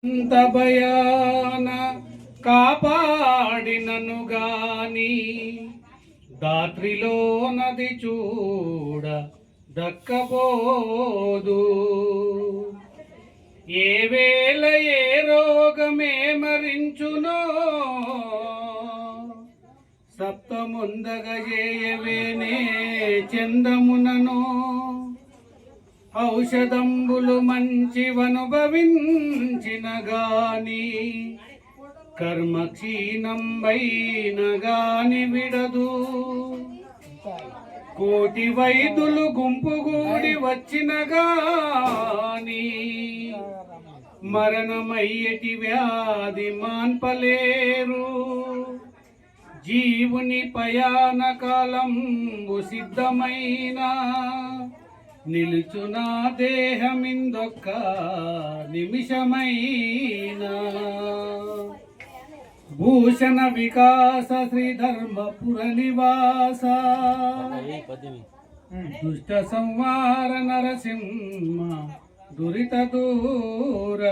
అంత భయాన కాపాడినను గాని దాత్రిలో నది చూడ దక్కపోదు. ఏ వేళ ఏ రోగమే మరించునో సప్తముందగజేయవేనే చందమునను ఔషధంబులు మంచివనుభవించిన గాని కర్మ క్షీణంబైన గాని విడదు. కోటి వైద్యులు గుంపుగూడి వచ్చిన గాని మరణమయ్యటి వ్యాధి మాన్పలేరు. జీవుని పయాన కాలంబు సిద్ధమైన నిలుచునా దేహమిందొక్క నిమిషమైనా. భూషణ వికాస శ్రీధర్మపుర నివాస దుష్ట సంహార నరసింహ దురిత దూర.